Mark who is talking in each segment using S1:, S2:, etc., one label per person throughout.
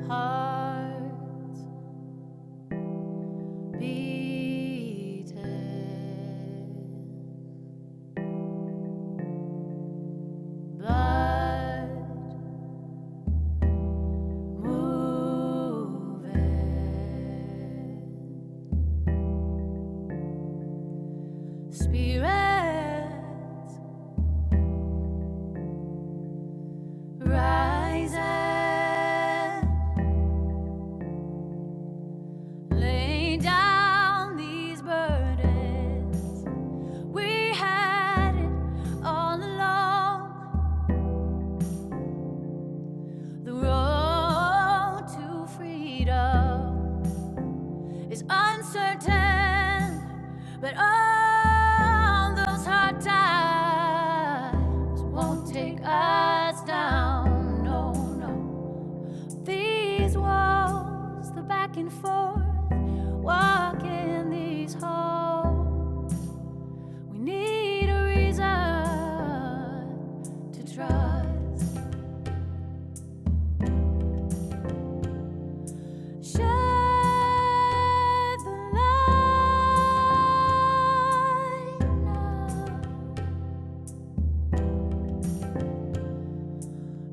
S1: hearts beating, blood moving, spirits rising, laying down these burdens. We had it all along. The road to freedom is uncertain, but all those hard times won't take us down. No, no. These walls, the back and forth, walking these halls, we need a reason to trust. Shed the light now.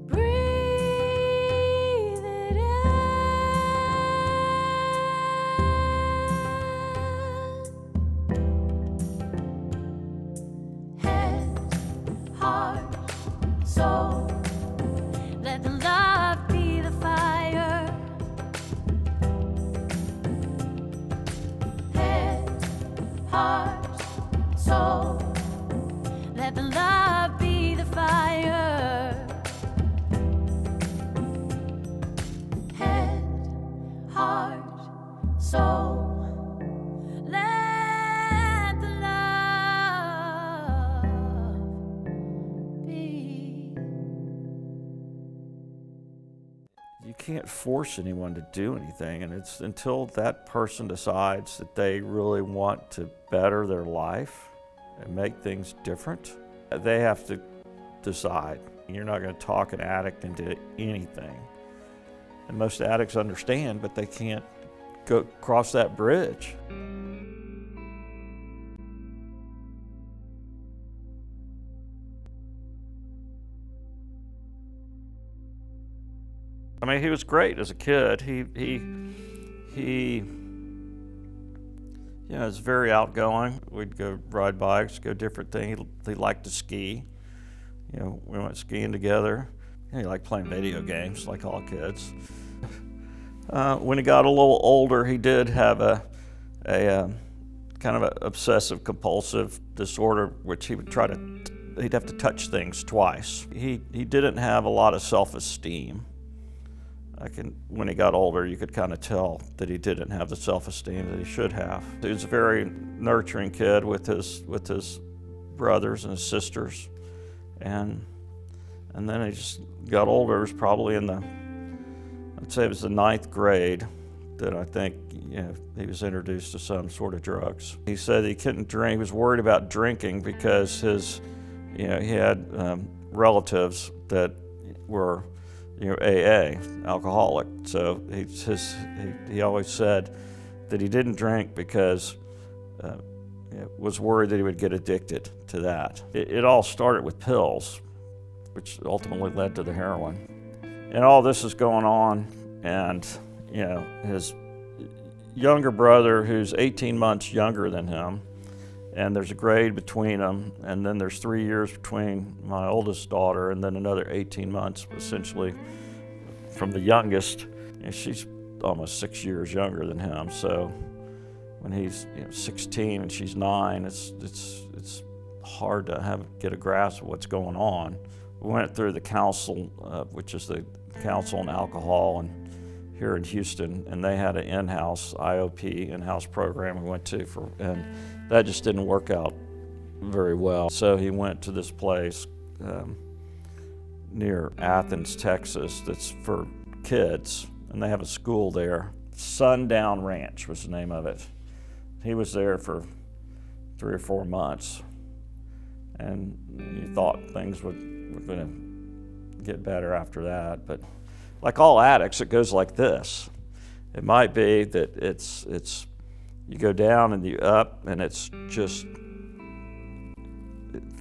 S1: Breathe it in. Head, heart, soul. Let the love be the fire. Head, heart, soul. Let the love be the fire. Head, heart, soul. Let the love be.
S2: You can't force anyone to do anything, and it's until that person decides that they really want to better their life and make things different, they have to decide. You're not going to talk an addict into anything. And most addicts understand, but they can't go cross that bridge. I mean, he was great as a kid. He was very outgoing. We'd go ride bikes, go different things. He liked to ski. We went skiing together. He liked playing video games, like all kids. When he got a little older, he did have a kind of an obsessive compulsive disorder, which he'd have to touch things twice. He didn't have a lot of self-esteem. When he got older, you could kind of tell that he didn't have the self-esteem that he should have. He was a very nurturing kid with his brothers and his sisters, and then he just got older. It was probably I'd say it was the 9th grade that I think he was introduced to some sort of drugs. He said he couldn't drink. He was worried about drinking because he had relatives that were AA, alcoholic. So he always said that he didn't drink because was worried that he would get addicted to that. It all started with pills, which ultimately led to the heroin. And all this is going on, and his younger brother, who's 18 months younger than him, and there's a grade between them, and then there's 3 years between my oldest daughter, and then another 18 months essentially from the youngest. And she's almost 6 years younger than him. So when he's 16 and she's 9, it's hard to get a grasp of what's going on. We went through the council, which is the Council on Alcohol, and here in Houston, and they had an in-house IOP, in-house program we went to and that just didn't work out very well. So he went to this place near Athens, Texas, that's for kids, and they have a school there. Sundown Ranch was the name of it. He was there for 3 or 4 months, and you thought things were going to get better after that, but like all addicts, it goes like this. It might be that it's you go down and you up, and it's just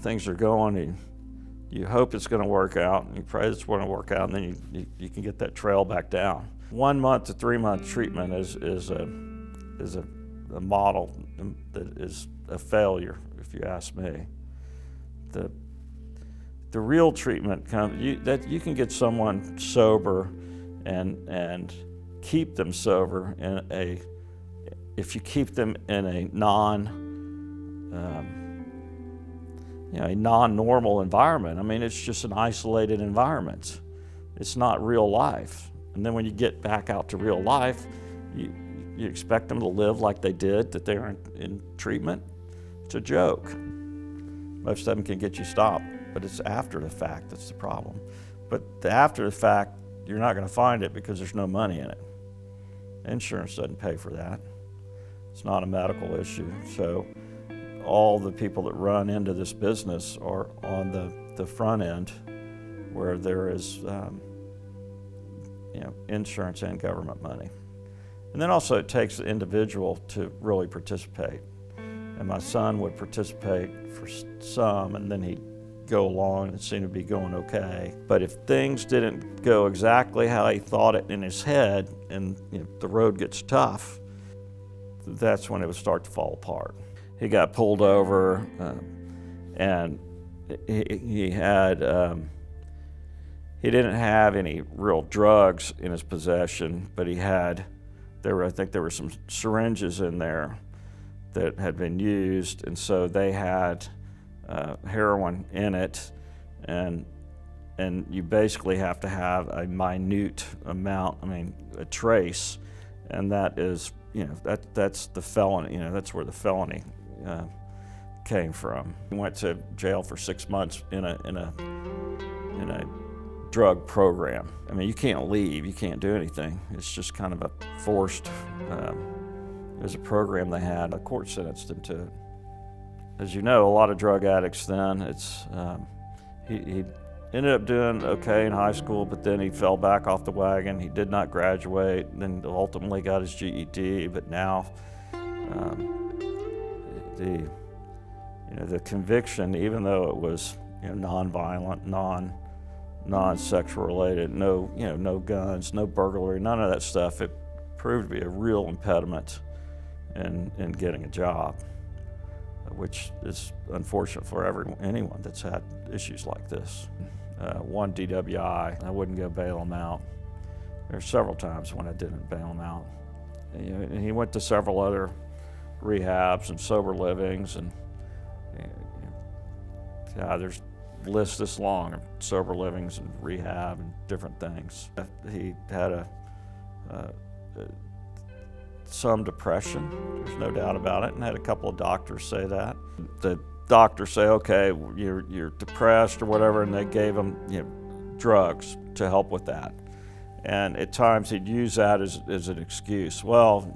S2: things are going, and you hope it's going to work out, and you pray it's going to work out, and then you can get that trail back down. 1 month to 3 month treatment is a model that is a failure, if you ask me. The real treatment that you can get someone sober and keep them sober if you keep them in a non-normal environment. I mean, it's just an isolated environment. It's not real life. And then when you get back out to real life, you expect them to live like they did, that they were in treatment. It's a joke. Most of them can get you stopped, but it's after the fact that's the problem. But the after the fact, you're not going to find it because there's no money in it. Insurance doesn't pay for that. It's not a medical issue. So all the people that run into this business are on the front end, where there is insurance and government money. And then also it takes the individual to really participate. And my son would participate for some, and then he'd go along and it seemed to be going okay. But if things didn't go exactly how he thought it in his head, and the road gets tough, that's when it would start to fall apart. He got pulled over, and he didn't have any real drugs in his possession, but I think there were some syringes in there that had been used, and so they had heroin in it, and you basically have to have a minute amount, a trace, and that is, that's the felony, that's where the felony came from. He went to jail for 6 months in a drug program. You can't leave, you can't do anything. It's just kind of a forced, it was a program they had. A court sentenced him to it. As you know, a lot of drug addicts then, he ended up doing okay in high school, but then he fell back off the wagon. He did not graduate, then ultimately got his GED, but now the conviction, even though it was non-violent, non-sexual related, no guns, no burglary, none of that stuff, it proved to be a real impediment in getting a job, which is unfortunate for anyone that's had issues like this. One DWI, I wouldn't go bail him out. There were several times when I didn't bail him out. And he went to several other rehabs and sober livings, and there's lists this long of sober livings and rehab and different things. He had some depression, there's no doubt about it, and had a couple of doctors say that. The doctors say, okay, you're depressed or whatever, and they gave him drugs to help with that. And at times he'd use that as an excuse. Well,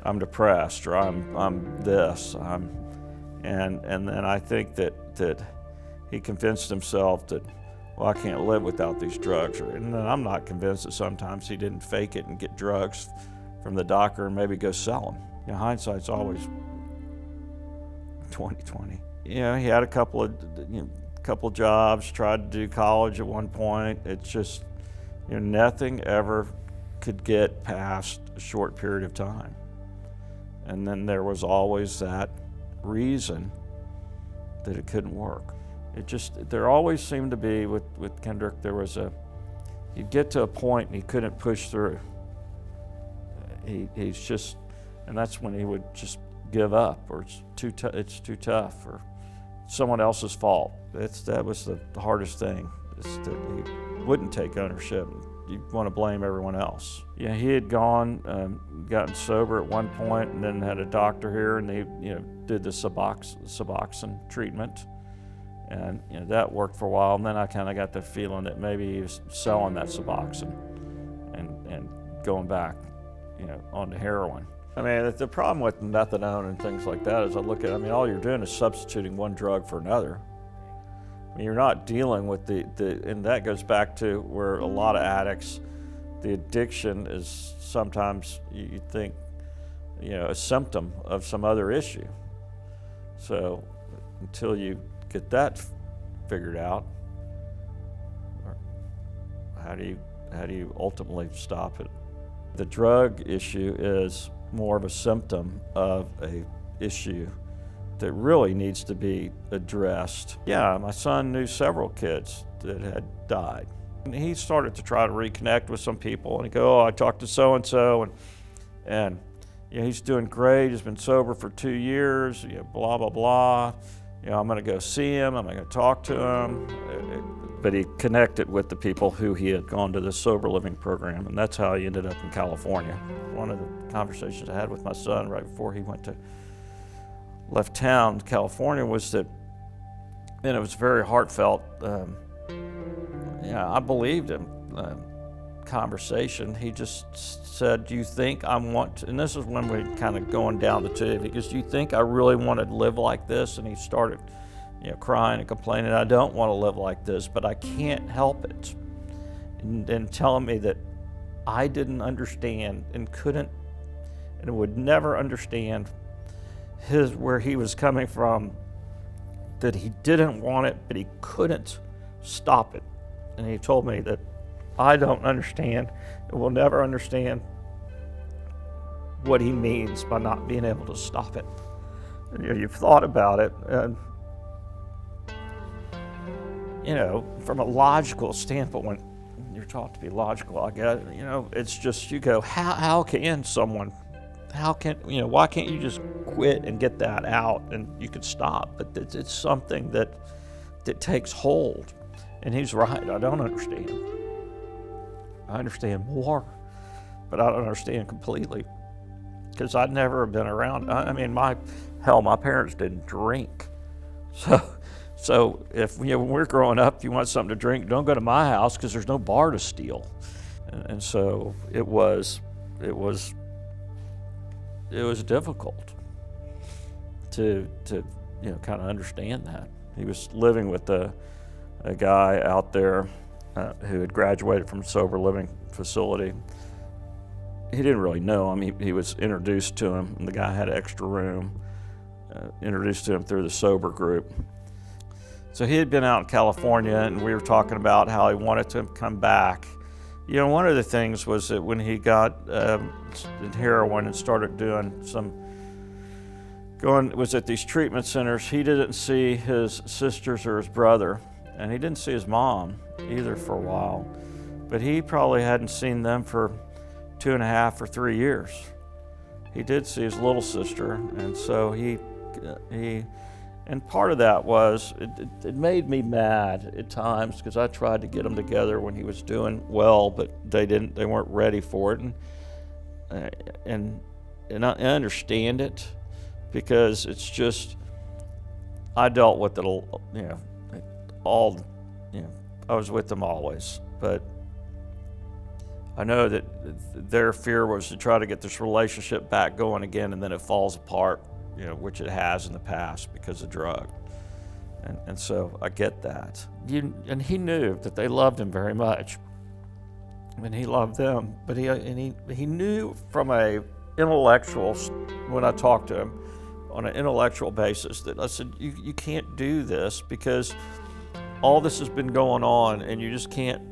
S2: I'm depressed, or I'm this, and then I think that he convinced himself that, well, I can't live without these drugs. And then I'm not convinced that sometimes he didn't fake it and get drugs from the doctor and maybe go sell them. Hindsight's always 20/20. He had a couple of jobs, tried to do college at one point. It's just, nothing ever could get past a short period of time. And then there was always that reason that it couldn't work. There always seemed to be, with Kendrick, he'd get to a point and he couldn't push through. And that's when he would just give up, or it's too tough, or someone else's fault. That was the hardest thing, is that he wouldn't take ownership. You want to blame everyone else. He had gotten sober at one point, and then had a doctor here, and they did the Suboxone treatment. And that worked for a while, and then I kind of got the feeling that maybe he was selling that Suboxone and going back, onto heroin. The problem with methadone and things like that is all you're doing is substituting one drug for another. You're not dealing with and that goes back to where a lot of addicts, the addiction is sometimes you think, a symptom of some other issue. So until you get that figured out, how do you ultimately stop it? The drug issue is more of a symptom of a issue that really needs to be addressed. Yeah, my son knew several kids that had died. And he started to try to reconnect with some people, and he'd go, I talked to so-and-so, and he's doing great, he's been sober for 2 years, blah, blah, blah. I'm gonna go see him, I'm gonna talk to him. But he connected with the people who he had gone to the sober living program, and that's how he ended up in California. One of the conversations I had with my son right before he left town, California, was that, and it was very heartfelt. I believed him. Conversation. He just said, "Do you think I want to?" And this is when we're kind of going down the tube. He goes, "Do you think I really want to live like this?" And he started, crying and complaining. "I don't want to live like this, but I can't help it." And telling me that I didn't understand and couldn't and would never understand where he was coming from, that he didn't want it, but he couldn't stop it. And he told me that I don't understand and will never understand what he means by not being able to stop it. And you've thought about it, and from a logical standpoint, when you're taught to be logical, I guess, it's just, you go, how can someone, why can't you just quit and get that out and you could stop? But it's something that takes hold. And he's right, I don't understand. I understand more, but I don't understand completely, because I'd never been around. My parents didn't drink. So if when we're growing up, if you want something to drink, don't go to my house, because there's no bar to steal. And so it was difficult to kind of understand that. He was living with a guy out there who had graduated from a sober living facility. He didn't really know him. He was introduced to him, and the guy had an extra room, introduced to him through the sober group. So he had been out in California, and we were talking about how he wanted to come back. One of the things was that when he got heroin and started was at these treatment centers, he didn't see his sisters or his brother, and he didn't see his mom either for a while. But he probably hadn't seen them for 2.5 or 3 years. He did see his little sister, and so and part of that was, it made me mad at times, because I tried to get them together when he was doing well, but they weren't ready for it. And I understand it, because it's just, I dealt with it, I was with them always, but I know that their fear was to try to get this relationship back going again, and then it falls apart, which it has in the past because of drug. And so I get that. And he knew that they loved him very much, and he loved them, but he knew from a intellectual, when I talked to him on an intellectual basis, that I said, you can't do this, because all this has been going on, and you just can't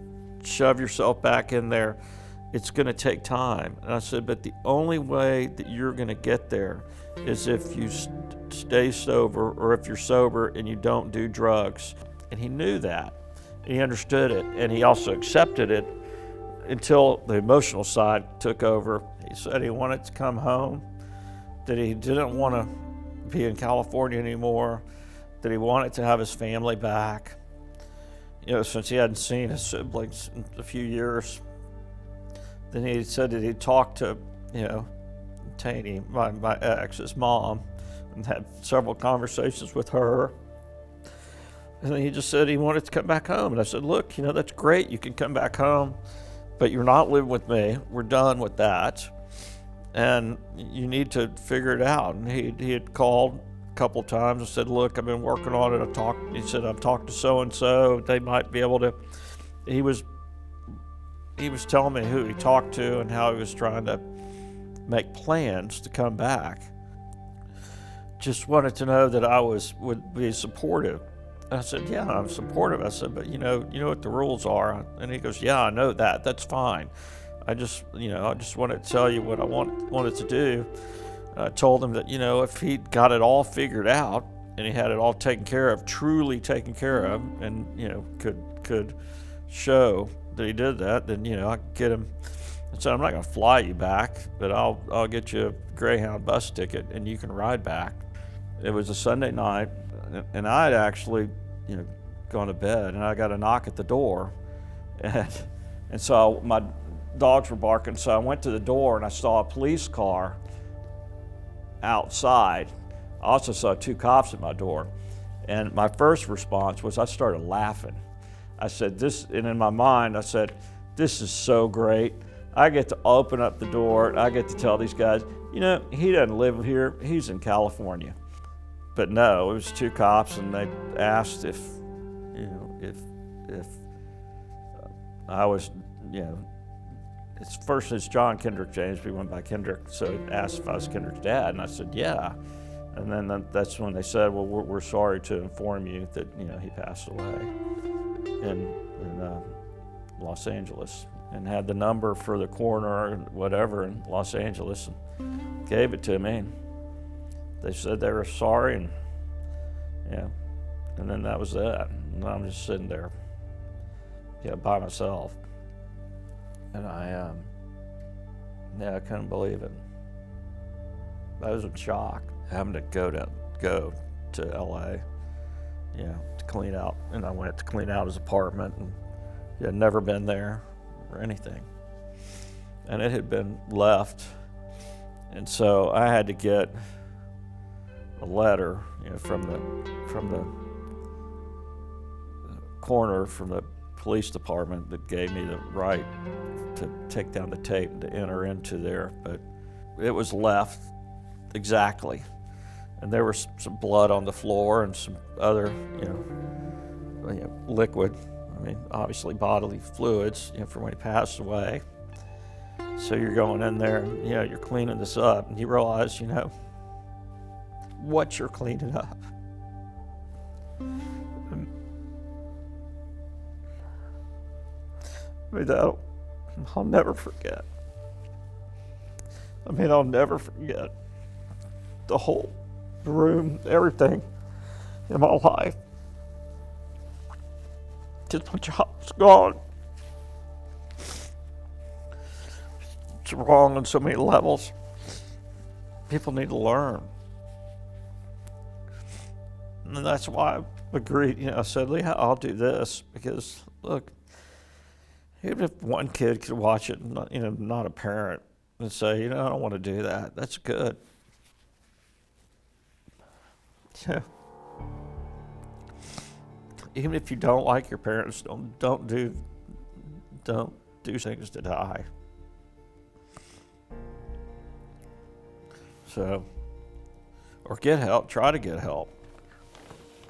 S2: shove yourself back in there. It's going to take time. And I said, but the only way that you're going to get there is if you stay sober, or if you're sober and you don't do drugs. And he knew that. He understood it, and he also accepted it until the emotional side took over. He said he wanted to come home, that he didn't want to be in California anymore, that he wanted to have his family back. Since he hadn't seen his siblings in a few years. Then he said that he talked to, Taney, my ex's mom, and had several conversations with her. And then he just said he wanted to come back home. And I said, look, that's great, you can come back home, but you're not living with me. We're done with that. And you need to figure it out. And he had called couple times. I said, look, I've been working on it. He said, I've talked to so-and-so. They might be able to. He was telling me who he talked to and how he was trying to make plans to come back. Just wanted to know that I would be supportive. I said, yeah, I'm supportive. I said, but you know what the rules are. And he goes, yeah, I know that. That's fine. I just wanted to tell you what I wanted to do. I told him that, if he got it all figured out and he had it all taken care of, truly taken care of, and, could show that he did that, then, I could get him. I said, I'm not going to fly you back, but I'll get you a Greyhound bus ticket and you can ride back. It was a Sunday night, and I had actually, gone to bed, and I got a knock at the door, and so my dogs were barking, so I went to the door and I saw a police car outside. I also saw 2 cops at my door, and my first response was I started laughing. I said, and in my mind I said, this is so great. I get to open up the door and I get to tell these guys, he doesn't live here, he's in California. But no, it was 2 cops, and they asked if I was, it's John Kendrick James, we went by Kendrick, so it asked if I was Kendrick's dad, and I said, yeah. And then that's when they said, well, we're sorry to inform you that, he passed away in Los Angeles, and had the number for the coroner and whatever in Los Angeles, and gave it to me. And they said they were sorry, and then that was that. And I'm just sitting there, by myself. And I couldn't believe it. I was in shock, having to go to LA, to clean out. And I went to clean out his apartment, and he had never been there or anything. And it had been left. And so I had to get a letter, from the coroner, from the police department, that gave me the right to take down the tape and to enter into there. But it was left exactly, and there was some blood on the floor and some other, liquid. Obviously bodily fluids, from when he passed away. So you're going in there, and, you're cleaning this up, and you realize, what you're cleaning up. I'll never forget. I'll never forget the whole room, everything in my life. Just my job's gone. It's wrong on so many levels. People need to learn. And that's why I agreed. I said, Lee, I'll do this, because look, even if one kid could watch it, not a parent, and say, I don't want to do that, that's good. Even if you don't like your parents, don't do things to die. So, or get help. Try to get help.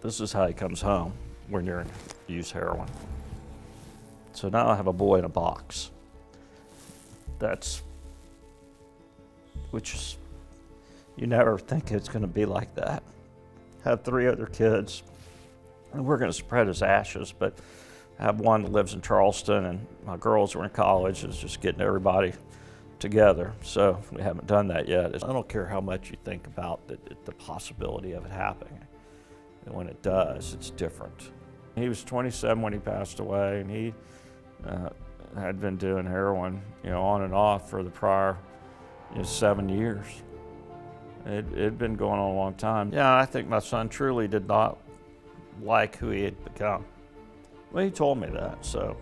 S2: This is how he comes home when you're use heroin. So now I have a boy in a box. Which is, you never think it's going to be like that. Have 3 other kids, and we're going to spread his ashes, but I have one that lives in Charleston, and my girls are in college. It's just getting everybody together. So we haven't done that yet. I don't care how much you think about the possibility of it happening. And when it does, it's different. He was 27 when he passed away, and he had been doing heroin, on and off for the prior 7 years. It had been going on a long time. Yeah, I think my son truly did not like who he had become. Well, he told me that, so.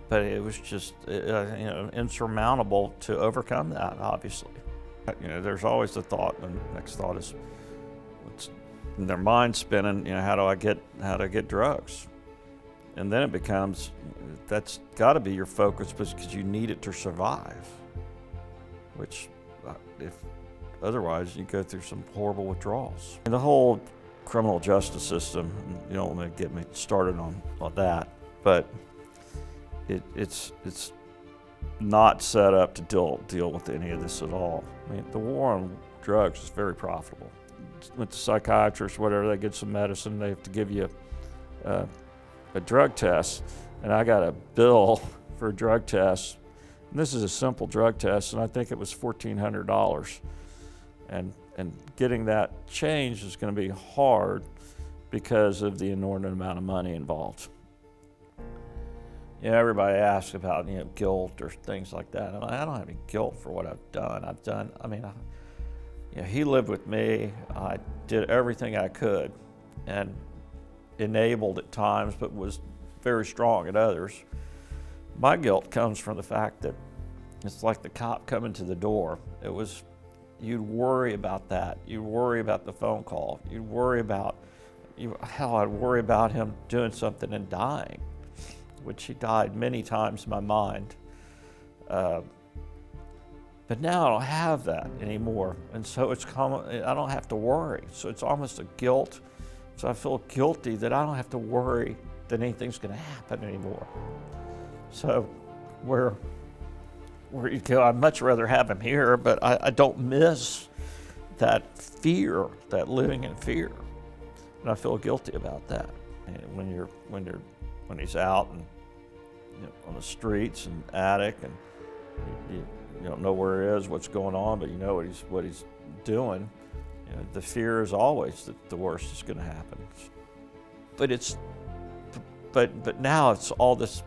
S2: But it was just, insurmountable to overcome that, obviously. There's always the thought, and the next thought is, their mind spinning, how do I get drugs? And then it becomes, that's got to be your focus, because you need it to survive. Which, if otherwise you go through some horrible withdrawals. And the whole criminal justice system, you don't want to get me started on that, but it's not set up to deal with any of this at all. I mean, the war on drugs is very profitable. With the psychiatrist, whatever, they get some medicine, they have to give you a drug test, and I got a bill for a drug test. And this is a simple drug test, and I think it was $1,400. And getting that changed is going to be hard because of the inordinate amount of money involved. Everybody asks about guilt or things like that. And I don't have any guilt for what I've done. I mean, he lived with me. I did everything I could, and enabled at times, but was very strong at others. My guilt comes from the fact that it's like the cop coming to the door. You'd worry about that. You'd worry about the phone call. You'd worry about, I'd worry about him doing something and dying, which he died many times in my mind. But now I don't have that anymore. And so I don't have to worry. So it's almost a guilt. So I feel guilty that I don't have to worry that anything's going to happen anymore. So where you go, I'd much rather have him here, but I don't miss that fear, that living in fear. And I feel guilty about that. And when he's out and on the streets and attic, and you don't know where he is, what's going on, but you know what he's doing. The fear is always that the worst is going to happen. But now it's all this,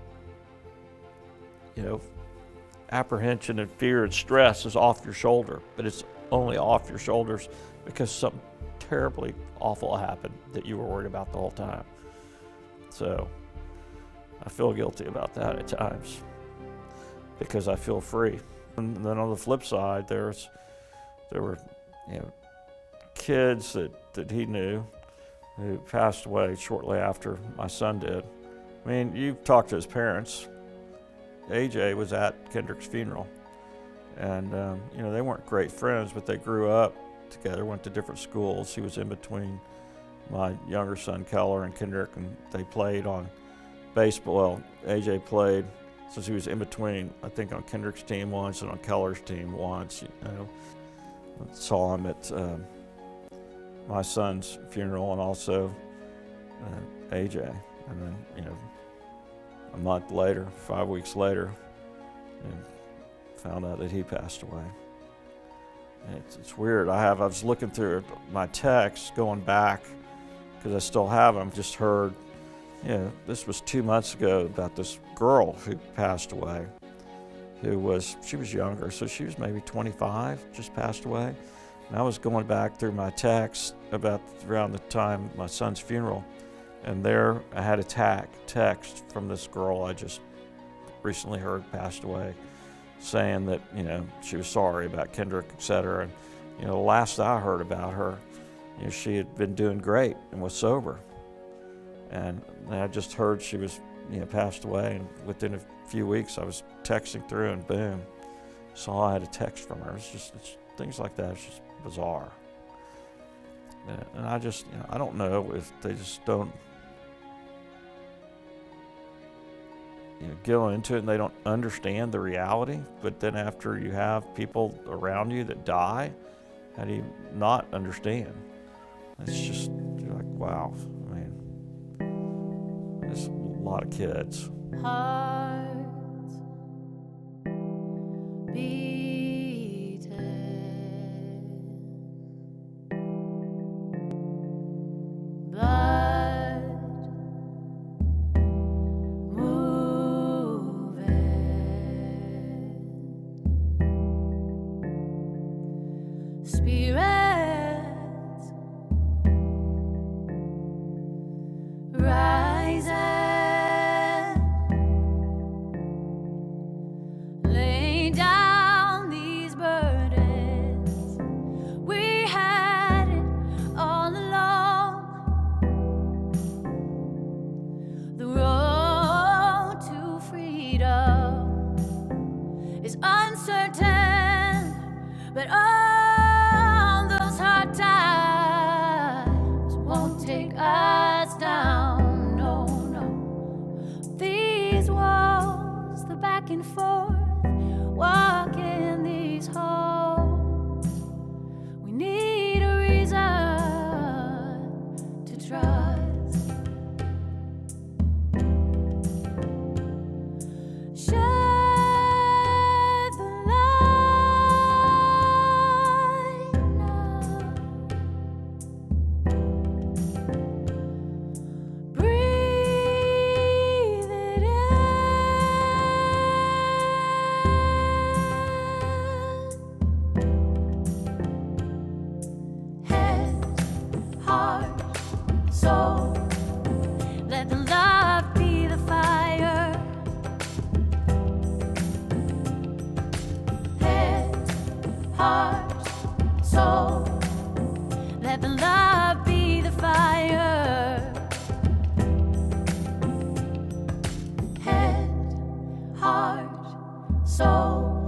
S2: apprehension and fear and stress is off your shoulder, but it's only off your shoulders because something terribly awful happened that you were worried about the whole time. So I feel guilty about that at times because I feel free. And then on the flip side, there were kids that he knew who passed away shortly after my son did. I mean, you've talked to his parents. AJ was at Kendrick's funeral, and they weren't great friends, but they grew up together, went to different schools. He was in between my younger son Keller and Kendrick, and they played on baseball. Well, AJ played since he was in between, I think, on Kendrick's team once and on Keller's team once. I saw him at my son's funeral, and also AJ, and then a month later, 5 weeks later, and found out that he passed away. And it's weird. I was looking through my texts going back because I still have them. Just heard, this was 2 months ago, about this girl who passed away. She was younger, so she was maybe 25, just passed away. And I was going back through my texts about around the time my son's funeral, and there I had a text from this girl I just recently heard passed away, saying that she was sorry about Kendrick, etc. And the last I heard about her, she had been doing great and was sober. And I just heard she was passed away, and within a few weeks I was texting through, and boom, saw I had a text from her. It's things like that. It's just bizarre. And I just, I don't know if they just don't go into it and they don't understand the reality. But then after you have people around you that die, how do you not understand? It's just, you're like, wow. I mean, there's a lot of kids.
S1: Hearts beating, blood moving, spirits rising, laying down these burdens. We had it all along. The road to freedom is uncertain, but oh, us down. No, no. These walls, the back and forth, walk in these halls. We need a reason to trust. Soul, let the love be the fire. Head, heart, soul, let the love be the fire. Head, heart, soul.